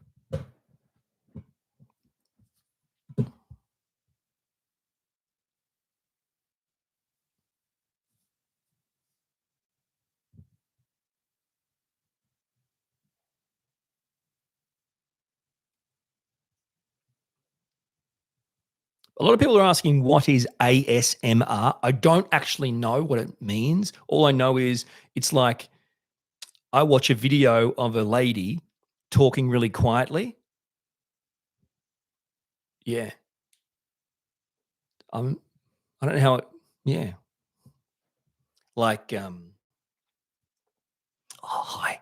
A lot of people are asking, what is ASMR? I don't actually know what it means. All I know is it's like I watch a video of a lady talking really quietly. Yeah. I don't know how it, yeah. Like, oh, hi.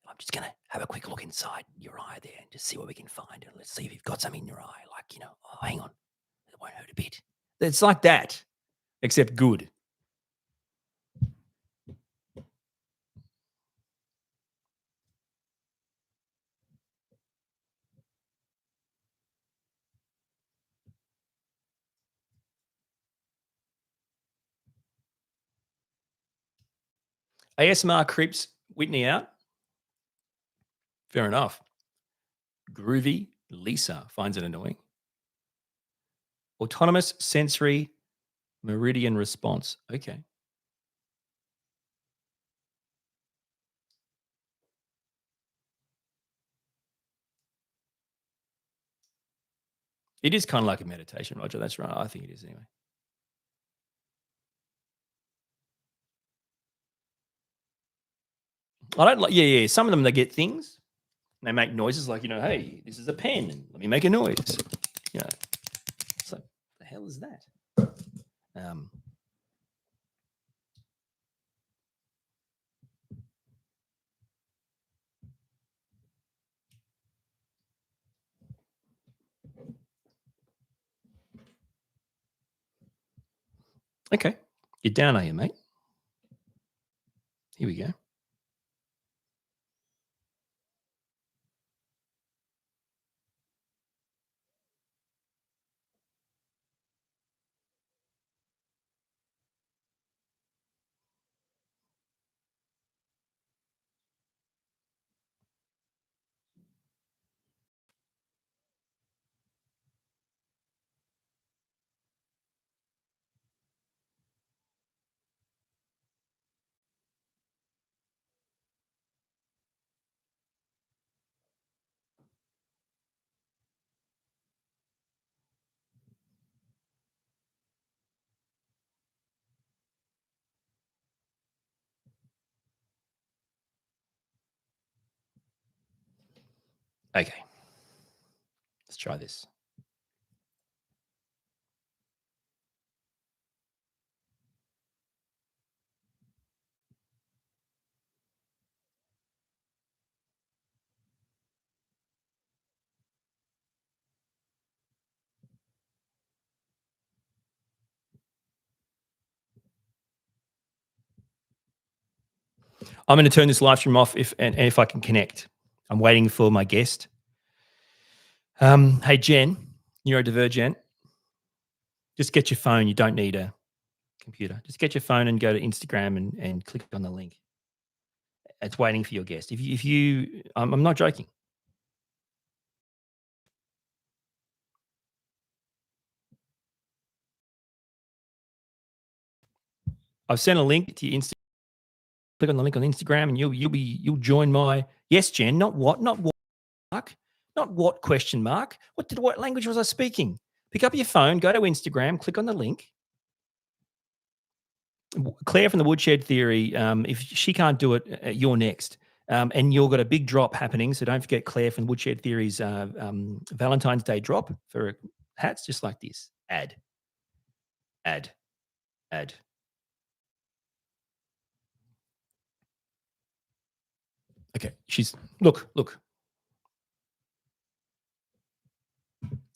I'm just going to have a quick look inside your eye there and just see what we can find. And let's see if you've got something in your eye. Like, oh, hang on. It won't hurt a bit. It's like that, except good. ASMR creeps Whitney out. Fair enough. Groovy Lisa finds it annoying. Autonomous sensory meridian response. Okay. It is kind of like a meditation, Roger. That's right. I think it is anyway. I don't like, yeah. Some of them, they get things. They make noises like, hey, this is a pen. And let me make a noise. So the hell is that? Okay. You're down, are you, mate? Here we go. Okay. Let's try this. I'm going to turn this live stream off if I can connect. I'm waiting for my guest. Hey, Jen, neurodivergent. Just get your phone. You don't need a computer. Just get your phone and go to Instagram and click on the link. It's waiting for your guest. If you, I'm not joking. I've sent a link to your Instagram. Click on the link on Instagram, and you'll join my yes, Jen. Not what mark, not what question mark. What language was I speaking? Pick up your phone, go to Instagram, click on the link. Claire from the Woodshed Theory. If she can't do it, you're next. And you've got a big drop happening, so don't forget Claire from Woodshed Theory's Valentine's Day drop for hats, just like this. Add. Okay, she's look.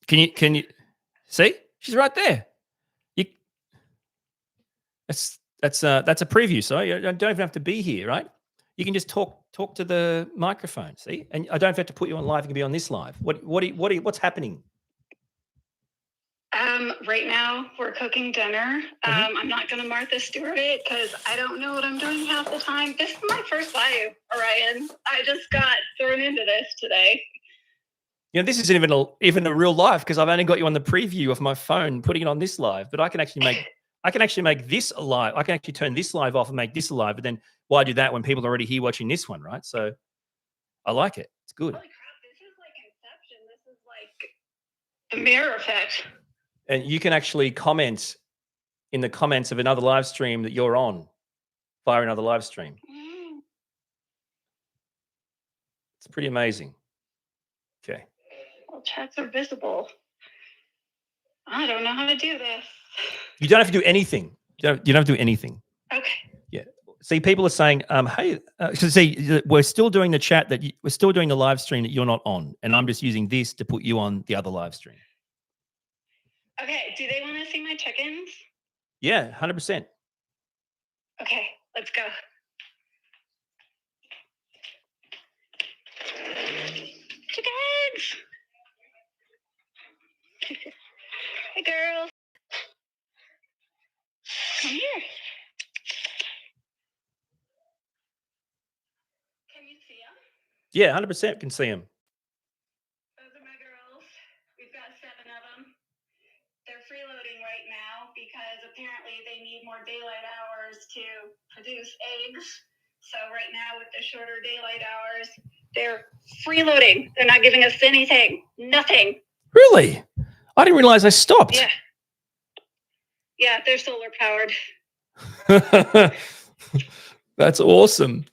Can you see? She's right there. That's a preview, so you don't even have to be here, right? You can just talk to the microphone. See, and I don't have to put you on live. You can be on this live. What's happening? Right now we're cooking dinner. I'm not going to Martha Stewart it because I don't know what I'm doing half the time. This is my first live, Orion. I just got thrown into this today. You know, this isn't even a real live because I've only got you on the preview of my phone, putting it on this live. But I can actually make this alive. I can actually turn this live off and make this alive. But then why do that when people are already here watching this one, right? So I like it. It's good. Holy crap! This is like Inception. This is like the mirror effect. And you can actually comment in the comments of another live stream that you're on via another live stream. It's pretty amazing. Okay. Well, chats are visible. I don't know how to do this. You don't have to do anything. You don't have to do anything. Okay. Yeah. See, people are saying, hey, see, we're still doing the chat we're still doing the live stream that you're not on. And I'm just using this to put you on the other live stream. Okay. Do they want to see my chickens? Yeah, 100%. Okay, let's go. Chickens! Hey, girls. Come here. Can you see them? Yeah, 100% can see them. Those are my girls. We've got 7 of them. They're freeloading right now because apparently they need more daylight hours to produce eggs. So right now with the shorter daylight hours, they're freeloading. They're not giving us anything. Nothing. Really? I didn't realize they stopped. Yeah. Yeah, they're solar powered. That's awesome.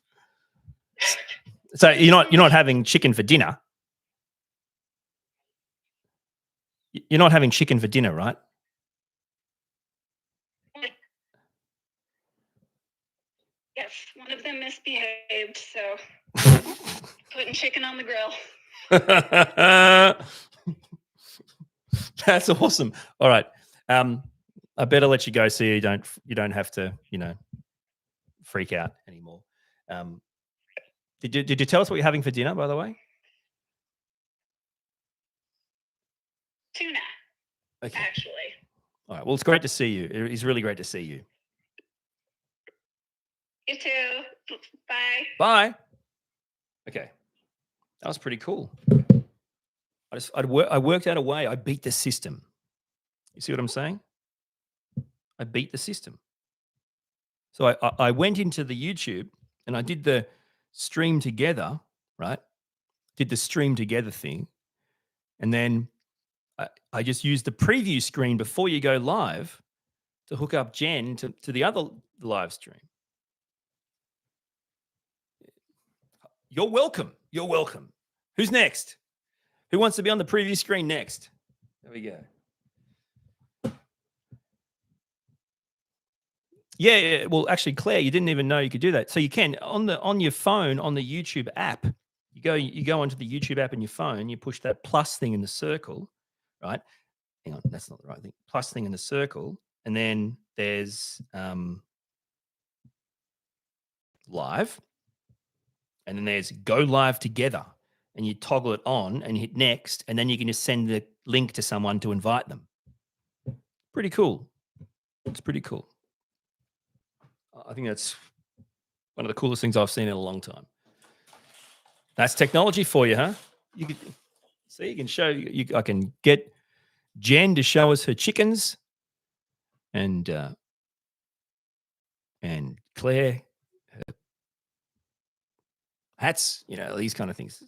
So you're not having chicken for dinner. You're not having chicken for dinner, right? Yes, one of them misbehaved, so putting chicken on the grill. That's awesome. All right. I better let you go so you don't have to, freak out anymore. Did you tell us what you're having for dinner, by the way? Tuna. Okay. Actually. All right. Well, it's great to see you. It's really great to see you. You too. Bye. Bye. Okay. That was pretty cool. I worked out a way. I beat the system. You see what I'm saying? I beat the system. So I went into the YouTube and I did the stream together, right? Did the stream together thing. And then I just used the preview screen before you go live to hook up Jen to the other live stream. You're welcome. You're welcome. Who's next? Who wants to be on the preview screen next? There we go. Yeah. Well, actually, Claire, you didn't even know you could do that. So you can on your phone on the YouTube app. You go onto the YouTube app in your phone. You push that plus thing in the circle, right? Hang on, that's not the right thing. Plus thing in the circle, and then there's live, and then there's go live together, and you toggle it on and you hit next, and then you can just send the link to someone to invite them. Pretty cool. It's pretty cool. I think that's one of the coolest things I've seen in a long time. That's technology for you, huh? You can see, you can show you. I can get Jen to show us her chickens, and Claire her hats. You know, these kind of things.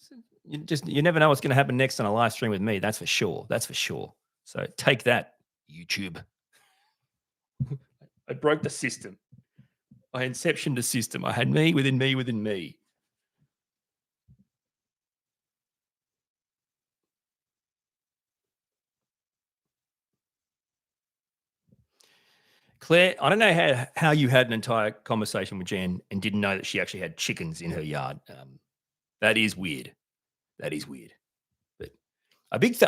You never know what's going to happen next on a live stream with me. That's for sure. That's for sure. So take that, YouTube. I broke the system. I inceptioned the system. I had me within me within me. Claire, I don't know how you had an entire conversation with Jen and didn't know that she actually had chickens in her yard. That is weird. That is weird. But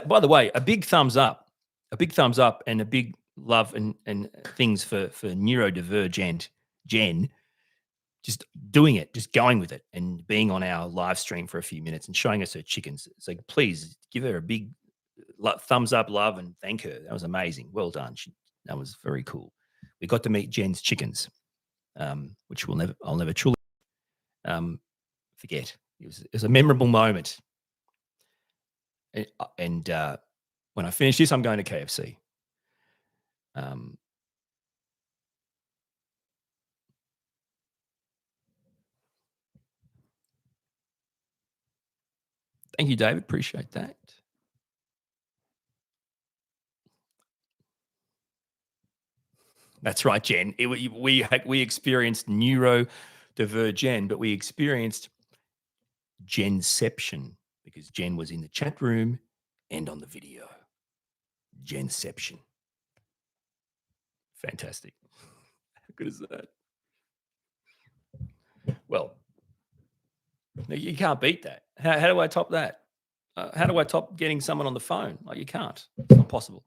by the way, a big thumbs up, and a big love and things for neurodivergent Jen, just doing it, just going with it, and being on our live stream for a few minutes and showing us her chickens. So please give her a big thumbs up, love, and thank her. That was amazing. Well done. That was very cool. We got to meet Jen's chickens, which I'll never truly forget. It was a memorable moment. And when I finish this, I'm going to KFC. Thank you, David. Appreciate that. That's right, Jen. We experienced neurodivergent, but we experienced Genception because Jen was in the chat room and on the video. Genception. Fantastic. How good is that? Well, you can't beat that. How do I top that? How do I top getting someone on the phone? Like, you can't. It's not possible.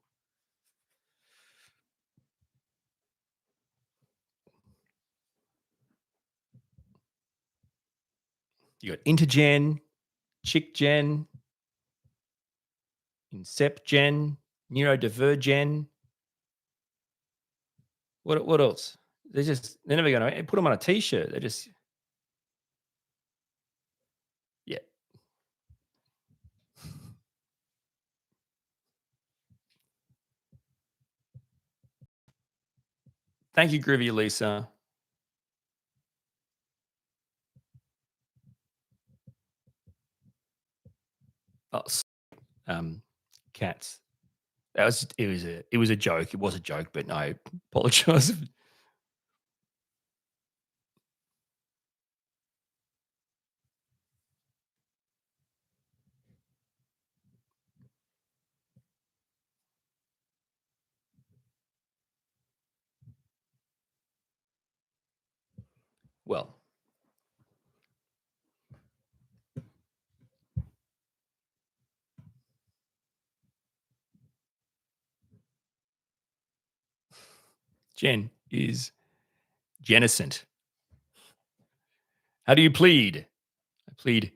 You got Intergen, ChickGen, IncepGen, Neurodivergen. What else? They're never going to put them on a T-shirt. They're just, yeah. Thank you, Groovy Lisa. Oh, cats. It was a joke. It was a joke, but no, I apologize. Well, Jen is Genicent. How do you plead? I plead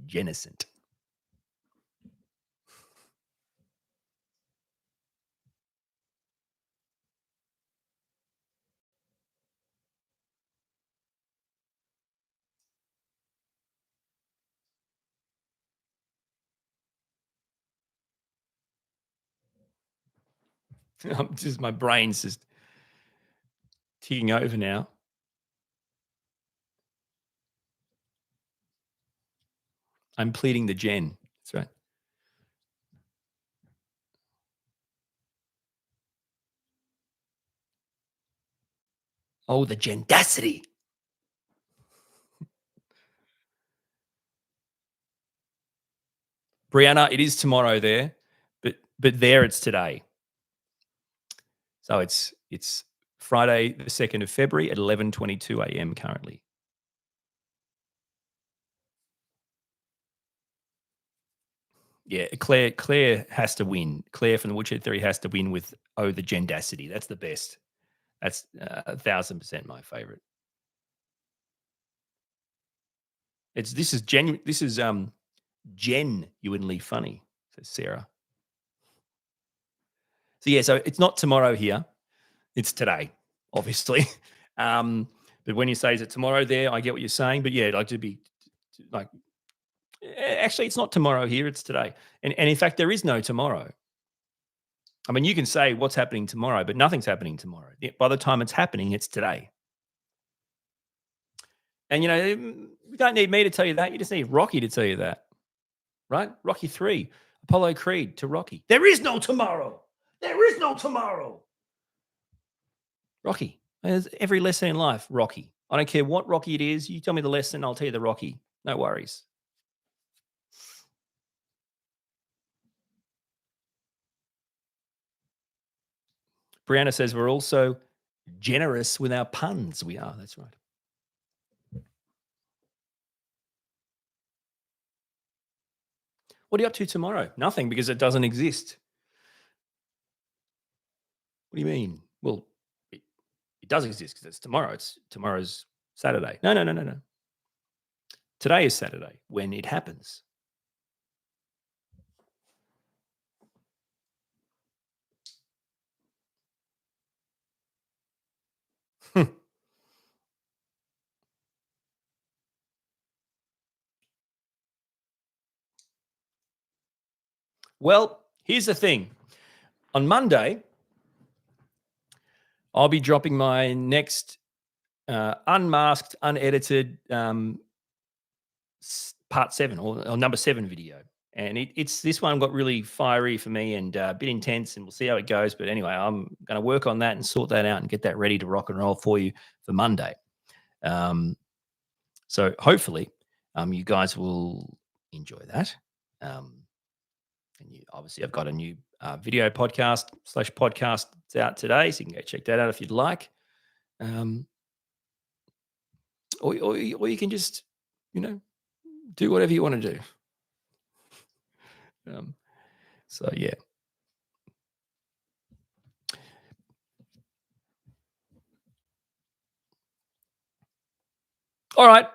Genicent. My brain's just ticking over now. I'm pleading the Jen. That's right. Oh, the Gendacity. Brianna, it is tomorrow there, but there it's today. So it's Friday, the 2nd of February at 11:22 a.m. currently. Yeah, Claire has to win. Claire from the Woodshed Theory has to win with "Oh, the Gendacity." That's the best. That's 1,000% my favorite. This is genuinely funny, says Sarah. So yeah, so it's not tomorrow here. It's today, obviously. But when you say is it tomorrow there, I get what you're saying. But yeah, like to be like actually it's not tomorrow here, it's today. And in fact, there is no tomorrow. I mean, you can say what's happening tomorrow, but nothing's happening tomorrow. By the time it's happening, it's today. And you know, you don't need me to tell you that. You just need Rocky to tell you that. Right? Rocky 3, Apollo Creed to Rocky. There is no tomorrow. There is no tomorrow. Rocky. There's every lesson in life, Rocky. I don't care what Rocky it is. You tell me the lesson, I'll tell you the Rocky. No worries. Brianna says we're also generous with our puns. We are. That's right. What are you up to tomorrow? Nothing, because it doesn't exist. What do you mean? Well, it does exist because it's tomorrow. Tomorrow's Saturday. No. Today is Saturday when it happens. Well, here's the thing. On Monday, I'll be dropping my next unmasked, unedited part 7 or number 7 video. And it's this one got really fiery for me and a bit intense, and we'll see how it goes. But anyway, I'm going to work on that and sort that out and get that ready to rock and roll for you for Monday. So hopefully you guys will enjoy that. And obviously I've got a new video podcast out today, so you can go check that out if you'd like. Or you can just, do whatever you want to do. So yeah. All right.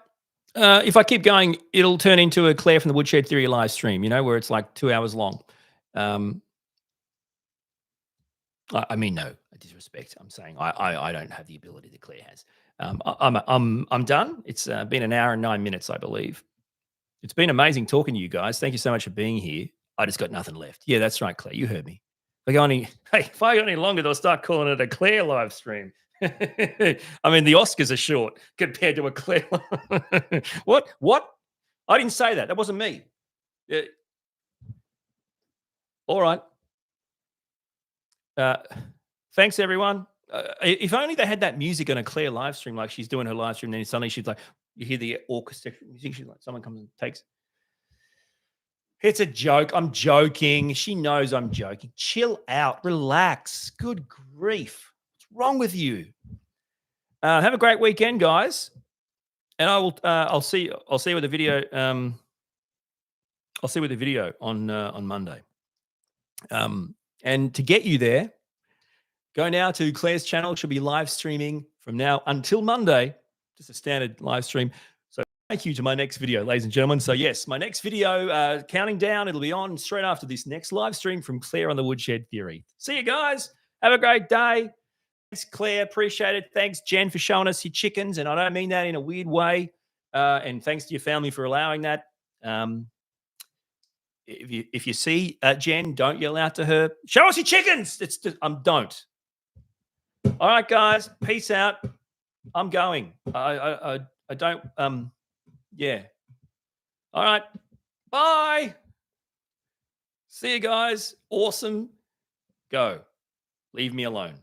If I keep going, it'll turn into a Claire from the Woodshed Theory live stream, where it's like 2 hours long. I mean, no disrespect. I'm saying I don't have the ability that Claire has. I'm done. It's been an hour and 9 minutes, I believe. It's been amazing talking to you guys. Thank you so much for being here. I just got nothing left. Yeah, that's right, Claire. You heard me. If I go any longer, they'll start calling it a Claire live stream. I mean, the Oscars are short compared to a Claire. What? I didn't say that. That wasn't me. All right. Thanks, everyone. If only they had that music on a Claire live stream, like she's doing her live stream, then suddenly she's like, you hear the orchestra music. She's like, someone comes and takes. It's a joke. I'm joking. She knows I'm joking. Chill out. Relax. Good grief. What's wrong with you? Have a great weekend, guys. And I will. I'll see you with the video. I'll see you with the video on Monday. And to get you there, go now to Claire's channel. She'll be live streaming from now until Monday. Just a standard live stream. So thank you to my next video, ladies and gentlemen. So yes, my next video, counting down, it'll be on straight after this next live stream from Claire on the Woodshed Theory. See you guys. Have a great day. Thanks, Claire. Appreciate it. Thanks, Jen, for showing us your chickens. And I don't mean that in a weird way. And thanks to your family for allowing that. If you see Jen, don't yell out to her, show us your chickens. It's just, don't. All right, guys. Peace out. I'm going. I don't. Yeah. All right. Bye. See you guys. Awesome. Go. Leave me alone.